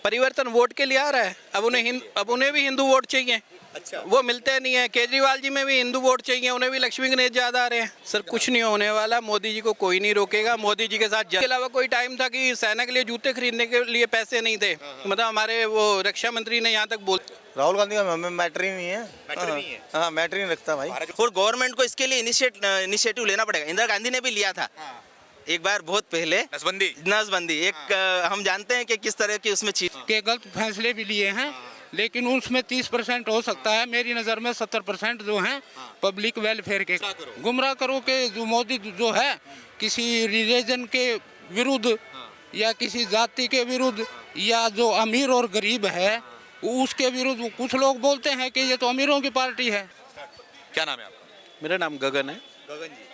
परिवर्तन वोट के लिए आ रहा है। अब उन्हें भी हिंदू वोट चाहिए। अच्छा। वो मिलते नहीं है। केजरीवाल जी में भी हिंदू वोट चाहिए, उन्हें भी लक्ष्मी गणेश ज्यादा आ रहे हैं। सर कुछ नहीं होने वाला, मोदी जी को कोई नहीं रोकेगा। मोदी जी के साथ के अलावा कोई टाइम था कि सेना के लिए जूते खरीदने के लिए पैसे नहीं थे। मतलब हमारे वो रक्षा मंत्री ने यहाँ तक बोल, राहुल गांधी का मैटर ही नहीं है। मैटर नहीं है। हाँ मैटर ही नहीं रखता भाई। और गवर्नमेंट को इसके लिए इनिशिएटिव लेना पड़ेगा। इंदिरा गांधी ने भी लिया था एक बार बहुत पहले, नसबंदी एक हम जानते हैं कि किस तरह की उसमें चीज के गलत फैसले भी लिए हैं, लेकिन उसमें 30% हो सकता है। मेरी नज़र में 70% जो हैं पब्लिक वेलफेयर के गुमराह करो के जो मोदी जो है किसी रिलीजन के विरुद्ध या किसी जाति के विरुद्ध या जो अमीर और गरीब है उसके विरुद्ध। कुछ लोग बोलते हैं कि ये तो अमीरों की पार्टी है। क्या नाम है आपका? मेरा नाम गगन है। गगन जी,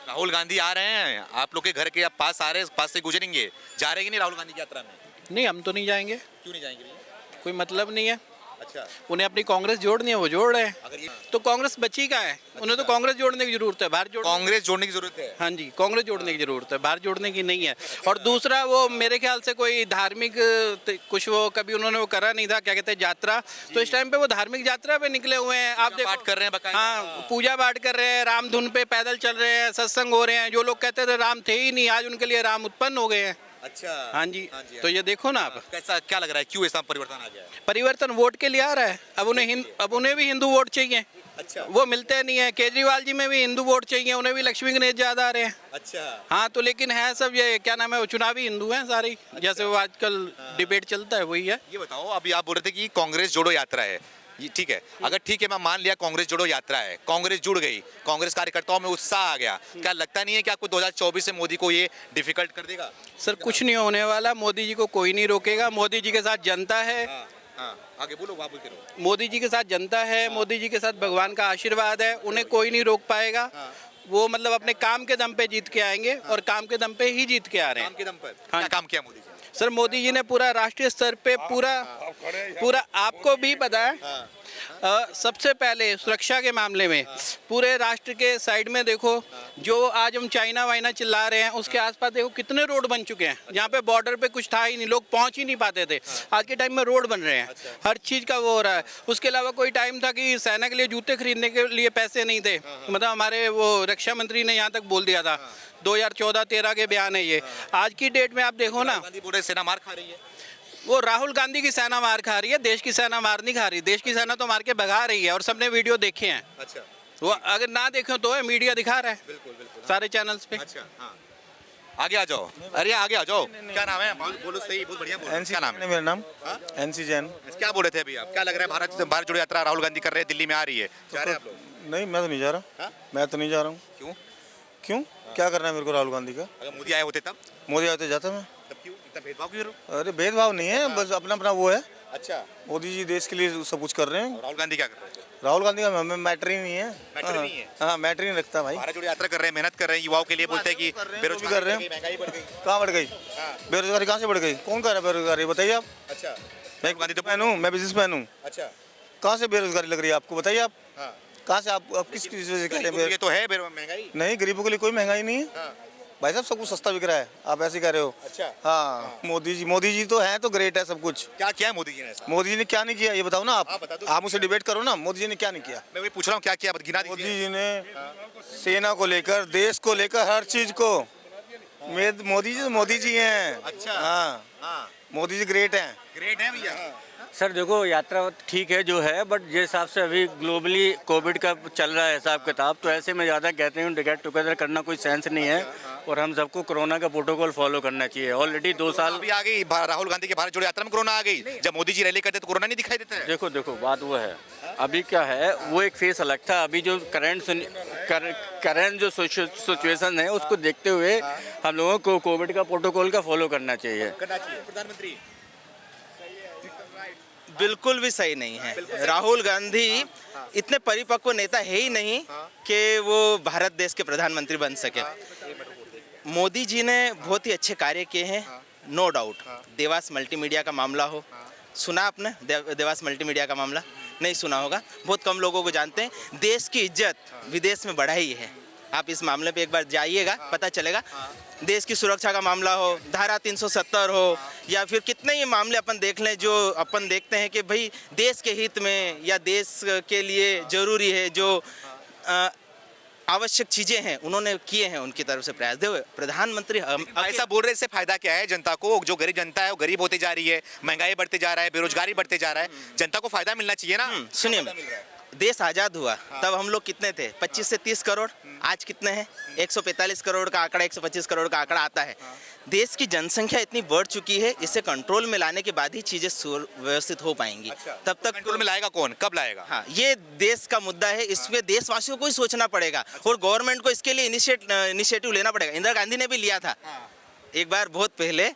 राहुल गांधी आ रहे हैं आप लोग के घर के पास, आ रहे हैं, पास से गुजरेंगे, जा रहे हैं कि नहीं राहुल गांधी की यात्रा में? नहीं, हम तो नहीं जाएंगे। क्यों नहीं जाएंगे भैया? कोई मतलब नहीं है। अच्छा। उन्हें अपनी कांग्रेस जोड़नी है, वो जोड़ रहे हैं। अगर ये तो कांग्रेस बची का है, उन्हें तो कांग्रेस जोड़ने की जरूरत है, बाहर कांग्रेस जोड़ने की जरूरत है। हाँ जी, कांग्रेस जोड़ने की जरूरत है, बाहर जोड़ने की नहीं है। और दूसरा वो मेरे ख्याल से कोई धार्मिक कुछ वो कभी उन्होंने वो करा नहीं था, क्या कहते हैं, यात्रा। तो इस टाइम पे वो धार्मिक यात्रा पे निकले हुए हैं। आप देखो, पाठ कर रहे हैं बकायदा। हाँ, पूजा पाठ कर रहे हैं, राम धुन पे पैदल चल रहे हैं, सत्संग हो रहे हैं। जो लोग कहते थे राम थे ही नहीं, आज उनके लिए राम उत्पन्न हो गए हैं। अच्छा। हाँ जी, तो ये देखो ना आप, कैसा क्या लग रहा है, क्यों ऐसा परिवर्तन आ गया है? परिवर्तन वोट के लिए आ रहा है। अब उन्हें भी हिंदू वोट चाहिए। अच्छा। वो मिलते नहीं है। केजरीवाल जी में भी हिंदू वोट चाहिए, उन्हें भी लक्ष्मी गणेश ज्यादा आ रहे हैं। अच्छा। हाँ, तो लेकिन है सब ये क्या नाम है, वो चुनावी हिंदू हैं सारे। जैसे वो आजकल डिबेट चलता है, वही है। ये बताओ, अभी आप बोल रहे थे कि कांग्रेस जोड़ो यात्रा है, ये ठीक है। अगर ठीक है, मैं मान लिया कांग्रेस जोड़ो यात्रा है, कांग्रेस जुड़ गई, कांग्रेस कार्यकर्ताओं में उत्साह आ गया, क्या लगता नहीं है कि आपको 2024 से मोदी को ये डिफिकल्ट कर देगा? सर कुछ नहीं होने वाला, मोदी जी को कोई नहीं रोकेगा। मोदी जी के साथ जनता है। आगे बोलो, वहाँ बोलते रहो। मोदी जी के साथ जनता है, मोदी जी के साथ भगवान का आशीर्वाद है, उन्हें कोई नहीं रोक पाएगा। वो मतलब अपने काम के दम पे जीत के आएंगे और काम के दम पे ही जीत के आ रहे हैं। काम के दम पर हाँ। क्या काम किया मोदी जी? सर मोदी जी ने पूरा राष्ट्रीय स्तर पे पूरा आपको भी पता है, सबसे पहले सुरक्षा के मामले में पूरे राष्ट्र के साइड में देखो, जो आज हम चाइना वाइना चिल्ला रहे हैं, उसके आसपास देखो कितने रोड बन चुके हैं। जहाँ पे बॉर्डर पे कुछ था ही नहीं, लोग पहुँच ही नहीं पाते थे, आज के टाइम में रोड बन रहे हैं। हर चीज़ का वो हो रहा है। उसके अलावा कोई टाइम था कि सेना के लिए जूते खरीदने के लिए पैसे नहीं थे। मतलब हमारे वो रक्षा मंत्री ने यहाँ तक बोल दिया था, 2014-13 के बयान है ये। आज की डेट में आप देखो ना, गांधी बोल रहे सेना मार खा रही है। वो राहुल गांधी की सेना मार खा रही है, देश की सेना मार नहीं खा रही। देश की सेना तो मार के भगा रही है, और सबने वीडियो देखे हैं। अच्छा। वो अगर ना देखे तो है, मीडिया दिखा रहा है। बिल्कुल बिल्कुल, सारे चैनल्स पे। अच्छा। हाँ, आगे आ जाओ। अरे आगे आ जाओ। क्या नाम है? बोलो सही, बहुत बढ़िया बोलो। क्या नाम है? मेरा नाम NC जैन। क्या बोल रहे थे अभी आप? क्या लग रहा है, भारत जोड़ो यात्रा राहुल गांधी कर रहे हैं, दिल्ली में आ रही है, जा रहे हैं आप लोग? नहीं, मैं तो नहीं जा रहा। मैं तो नहीं जा रहा हूँ। क्यों? क्यों? क्या करना है मेरे को राहुल गांधी का? अगर मोदी आए होते तब? मोदी आते जाता मैं। तब क्यों इतना भेदभाव क्यों? अरे भेदभाव नहीं है, बस अपना अपना वो है। अच्छा। मोदी जी देश के लिए सब कुछ कर रहे हैं। राहुल गांधी क्या कर रहे हैं? राहुल गांधी का मैटर ही नहीं है। मैटर नहीं है। हाँ मैटर ही नहीं रखता भाई। भारत जोड़ो यात्रा कर रहे हैं, मेहनत कर रहे हैं, युवाओं के लिए बोलते हैं कि बेरोजगारी कर रहे हैं। महंगाई बढ़ गई। कहाँ बढ़ गई? बेरोजगारी कहाँ से बढ़ गई? कौन कर रहा है बेरोजगारी, बताइए आप। अच्छा। मैं गांधी तो मैन हूँ, मैं बिजनेसमैन हूँ। अच्छा। कहाँ से बेरोजगारी लग रही है आपको, बताइए आप। हाँ। कहाँ से आप किस वजह से कह रहे हैं? ये तो है महंगाई। नहीं, गरीबों के लिए कोई महंगाई नहीं है भाई साहब, सब कुछ सस्ता बिक रहा है, आप ऐसे कह रहे हो। अच्छा। हाँ, मोदी जी तो हैं, तो ग्रेट है सब कुछ। क्या किया है मोदी जी ने ऐसा? मोदी जी ने क्या नहीं किया ये बताओ ना आप। बता दो। आप मुझसे डिबेट करो ना, मोदी जी ने क्या नहीं किया। मैं वही पूछ रहा हूँ, क्या किया, गिना मोदी दीजिए। जी ने सेना को लेकर, देश को लेकर, हर चीज को, मोदी जी हैं। अच्छा। हाँ, मोदी जी ग्रेट हैं। ग्रेट है भैया। सर देखो, यात्रा ठीक है जो है, बट जिस हिसाब से अभी ग्लोबली कोविड का चल रहा है हिसाब किताब, तो ऐसे में ज़्यादा कहते हैं गेट टुगेदर करना कोई सेंस नहीं है, और हम सबको कोरोना का प्रोटोकॉल फॉलो करना चाहिए। ऑलरेडी 2 साल अभी आ गई राहुल गांधी के भारत जोड़ो यात्रा में कोरोना आ गई। जब मोदी जी रैली करते तो कोरोना नहीं दिखाई देता है। देखो बात वो है, अभी क्या है, वो एक फेस अलग था। अभी जो करंट जो सिचुएशन है उसको देखते हुए हम लोगों को कोविड का प्रोटोकॉल का फॉलो करना चाहिए। प्रधानमंत्री बिल्कुल भी सही नहीं है। राहुल गांधी इतने परिपक्व नेता है ही नहीं कि वो भारत देश के प्रधानमंत्री बन सके। मोदी जी ने बहुत ही अच्छे कार्य किए हैं, नो डाउट। देवास मल्टीमीडिया का मामला हो, सुना आपने देवास मल्टीमीडिया का मामला? नहीं सुना होगा, बहुत कम लोगों को जानते हैं। देश की इज्जत विदेश में बढ़ाई है, आप इस मामले पे एक बार जाइएगा, पता चलेगा। देश की सुरक्षा का मामला हो, धारा 370 हो, या फिर कितने ही मामले अपन देख लें जो अपन देखते हैं कि भाई देश के हित में या देश के लिए ज़रूरी है, जो आवश्यक चीज़ें हैं उन्होंने किए हैं, उनकी तरफ से प्रयास। देखो प्रधानमंत्री ऐसा बोल रहे, इससे फायदा क्या है जनता को? जो गरीब जनता है वो गरीब होती जा रही है, महंगाई बढ़ते जा रहा है, बेरोजगारी बढ़ते जा रहा है, जनता को फायदा मिलना चाहिए ना। सुनिए, देश आज़ाद हुआ तब हम लोग कितने थे? 25 से 30 करोड़। आज कितने हैं? 145 करोड़ का आंकड़ा, 125 करोड़ का आंकड़ा आता है। देश की जनसंख्या इतनी बढ़ चुकी है, इसे कंट्रोल में लाने के बाद ही चीज़ें सुव्यवस्थित हो पाएंगी। तब तक कंट्रोल में लाएगा कौन, कब लाएगा? हाँ, ये देश का मुद्दा है, इसमें देशवासियों को ही सोचना पड़ेगा और गवर्नमेंट को इसके लिए इनिशिएटिव लेना पड़ेगा। इंदिरा गांधी ने भी लिया था एक बार, बहुत पहले,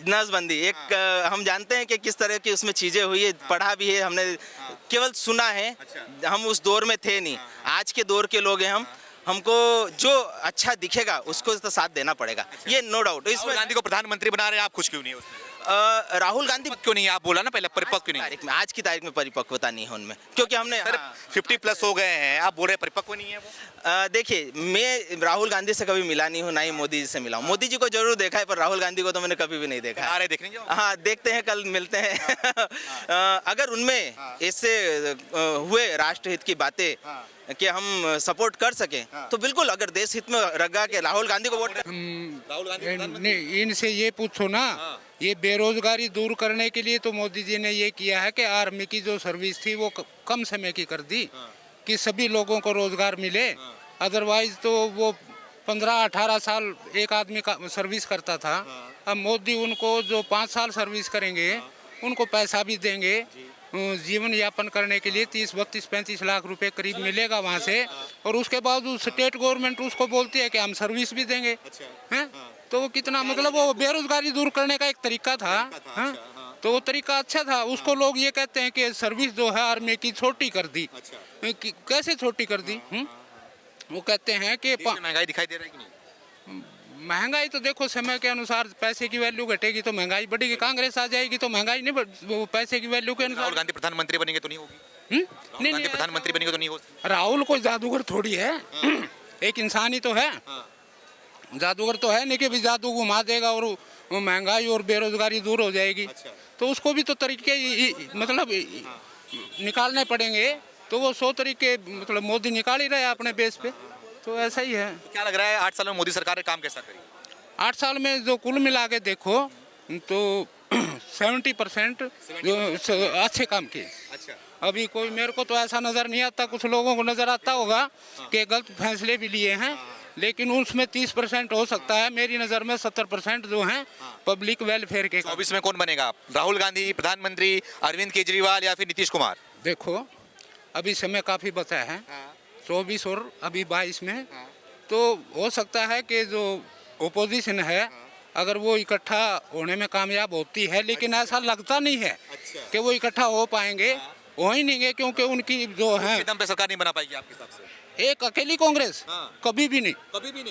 नसबंदी। एक हम जानते हैं कि किस तरह की उसमें चीज़ें हुई है, पढ़ा भी है हमने, केवल सुना है, हम उस दौर में थे नहीं। आज के दौर के लोग हैं हमको जो अच्छा दिखेगा उसको तो साथ देना पड़ेगा, ये नो डाउट। इसमें गांधी को प्रधानमंत्री बना रहे हैं, आप खुश क्यों नहीं हो? राहुल गांधी क्यों नहीं? आप बोला ना पहले, परिपक्व क्यों नहीं? तारीख में, आज की तारीख में परिपक्वता नहीं है उनमें, क्योंकि हमने 50+ हो गए हैं, आप बोल रहे परिपक्व नहीं है वो? देखिए, मैं राहुल गांधी से कभी मिला नहीं हूँ, ना ही मोदी जी से मिला हूँ। मोदी जी को जरूर देखा है, पर राहुल गांधी को तो मैंने कभी भी नहीं देखा है। अरे देखने जाओ। हाँ, देखते हैं, कल मिलते हैं। अगर उनमें ऐसे हुए राष्ट्रहित की बातें कि हम सपोर्ट कर सकें, तो बिल्कुल, अगर देश हित में रगा के राहुल गांधी को वोट। राहुल गांधी नहीं, इनसे ये पूछो ना, ये बेरोजगारी दूर करने के लिए तो मोदी जी ने ये किया है कि आर्मी की जो सर्विस थी वो कम समय की कर दी, कि सभी लोगों को रोजगार मिले। अदरवाइज तो वो 15-18 साल एक आदमी का सर्विस करता था। अब मोदी उनको जो 5 साल सर्विस करेंगे उनको पैसा भी देंगे, जीवन यापन करने के लिए 30-32-35 लाख रुपए करीब मिलेगा वहाँ से, और उसके बाद स्टेट गवर्नमेंट उसको बोलती है कि हम सर्विस भी देंगे। हैं? तो वो कितना, मतलब वो बेरोजगारी दूर करने का एक तरीका था। हाँ? तो वो तरीका अच्छा था। उसको लोग ये कहते हैं कि सर्विस जो है आर्मी की छोटी कर दी। कैसे छोटी कर दी? वो कहते हैं कि महंगाई दिखाई दे रहा है कि नहीं? महंगाई तो देखो, समय के अनुसार पैसे की वैल्यू घटेगी तो महंगाई बढ़ेगी। कांग्रेस आ जाएगी तो महंगाई नहीं वो पैसे की वैल्यू के अनुसार। राहुल गांधी प्रधानमंत्री बनेंगे तो नहीं होगी? नहीं, गांधी प्रधानमंत्री बनेंगे तो नहीं हो? राहुल कोई जादूगर थोड़ी है, एक इंसान ही तो है। जादूगर तो है नहीं कि भी जादू घुमा देगा और वो महंगाई और बेरोजगारी दूर हो जाएगी। तो उसको भी तो तरीके मतलब निकालने पड़ेंगे। तो वो 100 तरीके मतलब मोदी निकाल ही रहे हैं अपने बेस पे, तो ऐसा ही है। तो क्या लग रहा है 8 साल में मोदी सरकार ने काम कैसा करी? 8 साल में जो कुल मिला के देखो तो 70% जो अच्छे काम किए। अभी कोई, मेरे को तो ऐसा नज़र नहीं आता, कुछ लोगों को नज़र आता होगा कि गलत फैसले भी लिए हैं, लेकिन उसमें 30% हो सकता है। मेरी नज़र में 70% जो हैं पब्लिक वेलफेयर के। 24 में कौन बनेगा? राहुल गांधी प्रधानमंत्री, अरविंद केजरीवाल या फिर नीतीश कुमार? देखो, अभी समय काफ़ी बचा है, 24 और अभी 22 में, तो हो सकता है कि जो ओपोजिशन है अगर वो इकट्ठा होने में कामयाब होती है, लेकिन ऐसा लगता नहीं है कि वो इकट्ठा हो पाएंगे, हो ही नहीं है, क्योंकि उनकी जो है एकदम पे सरकार नहीं बना पाएगी आपके हिसाब से? एक अकेली कांग्रेस कभी भी नहीं,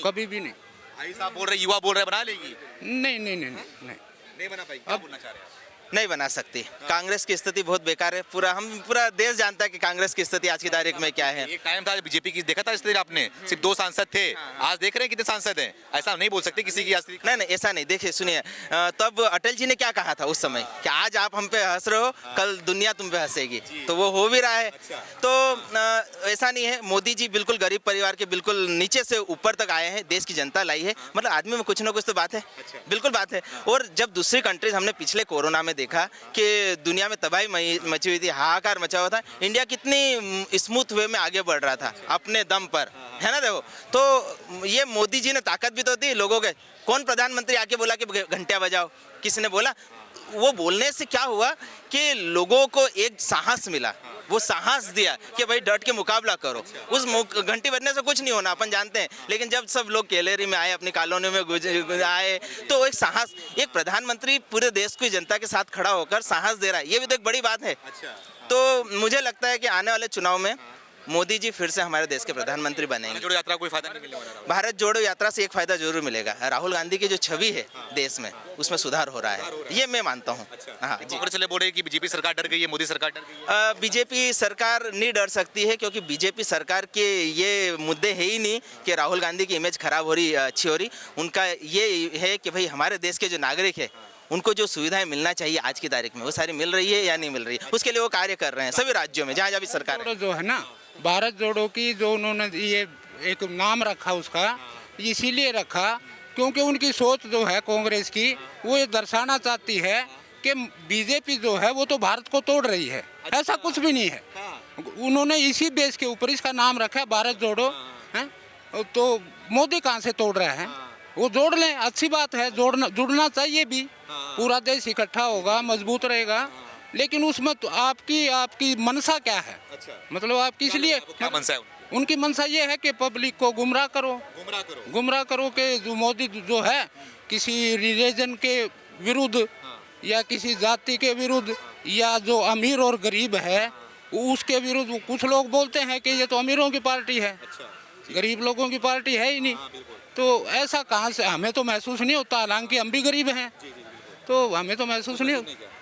कभी भी नहीं। भाई साहब बोल रहे, युवा बोल रहे, बना लेगी? नहीं बना पाएगी। क्या बोलना चाह रहे हैं? नहीं बना सकती। कांग्रेस की स्थिति बहुत बेकार है। पूरा देश जानता है कि कांग्रेस की स्थिति आज की तारीख में क्या है। एक टाइम था बीजेपी की, देखा था इस तरह आपने, सिर्फ 2 सांसद थे। आज देख रहे हैं कितने सांसद हैं। ऐसा नहीं बोल सकते किसी की असली। नहीं, ऐसा नहीं। देखिए, सुनिए, तब अटल जी ने क्या कहा था उस समय कि आज आप हम पे हंस रहे हो, कल दुनिया तुम पे हंसेगी, तो वो हो भी रहा है। तो ऐसा नहीं है। मोदी जी बिल्कुल गरीब परिवार के बिल्कुल नीचे से ऊपर तक आए हैं, देश की जनता लाई है। मतलब आदमी में कुछ ना कुछ तो बात है, बिल्कुल बात है। और जब दूसरी कंट्रीज, हमने पिछले कोरोना में देखा कि दुनिया में तबाही मची हुई थी, हाहाकार मचा हुआ था, इंडिया कितनी स्मूथ वे में आगे बढ़ रहा था अपने दम पर, है ना। देखो, तो ये मोदी जी ने ताकत भी तो दी लोगों के। कौन प्रधानमंत्री आके बोला कि घंटियां बजाओ? किसी ने बोला? वो बोलने से क्या हुआ कि लोगों को एक साहस मिला, वो साहस दिया कि भाई डट के मुकाबला करो। उस घंटी बजने से कुछ नहीं होना, अपन जानते हैं। लेकिन जब सब लोग कैलेरी में आए, अपनी कॉलोनी में आए, तो एक साहस, एक प्रधानमंत्री पूरे देश की जनता के साथ खड़ा होकर साहस दे रहा है, ये भी तो एक बड़ी बात है। तो मुझे लगता है कि आने वाले चुनाव में मोदी जी फिर से हमारे देश के प्रधानमंत्री बनेंगे। जोड़ो यात्रा कोई फायदा नहीं मिलने वाला राहुल। भारत जोड़ो यात्रा से एक फायदा जरूर मिलेगा, राहुल गांधी की जो छवि है देश में उसमें सुधार हो रहा है, ये मैं मानता हूँ। हाँ जी। कांग्रेस वाले बोल रहे हैं कि बीजेपी सरकार डर गई है, मोदी सरकार डर गई है। बीजेपी सरकार नहीं डर सकती है, क्योंकि बीजेपी सरकार के ये मुद्दे है ही नहीं कि राहुल गांधी की इमेज खराब हो रही, अच्छी हो रही। उनका ये है कि भाई हमारे देश के जो नागरिक है उनको जो सुविधाएं मिलना चाहिए आज की तारीख में वो सारी मिल रही है या नहीं मिल रही है, उसके लिए वो कार्य कर रहे हैं सभी राज्यों में जहाँ जहाँ भी सरकार है। जोड़ो जो है ना, भारत जोड़ो की जो उन्होंने ये एक नाम रखा उसका, इसीलिए रखा क्योंकि उनकी सोच जो है कांग्रेस की, वो ये दर्शाना चाहती है कि बीजेपी जो है वो तो भारत को तोड़ रही है। ऐसा कुछ भी नहीं है। उन्होंने इसी बेस के ऊपर इसका नाम रखा है भारत जोड़ो है। तो मोदी कहाँ से तोड़ रहे हैं, वो जोड़ लें, अच्छी बात है, जुड़ना चाहिए भी। पूरा देश इकट्ठा होगा, मजबूत रहेगा। लेकिन उसमें तो आपकी मनसा क्या है? मतलब आप किस लिए? क्या मनसा है उनकी? उनकी मनसा ये है कि पब्लिक को गुमराह करो कि जो मोदी जो है किसी रिलीजन के विरुद्ध या किसी जाति के विरुद्ध या जो अमीर और गरीब है उसके विरुद्ध। कुछ लोग बोलते हैं कि ये तो अमीरों की पार्टी है, गरीब लोगों की पार्टी है ही नहीं। तो ऐसा कहाँ से? हमें तो महसूस नहीं होता, हालांकि हम भी गरीब हैं, तो हमें तो महसूस नहीं होता।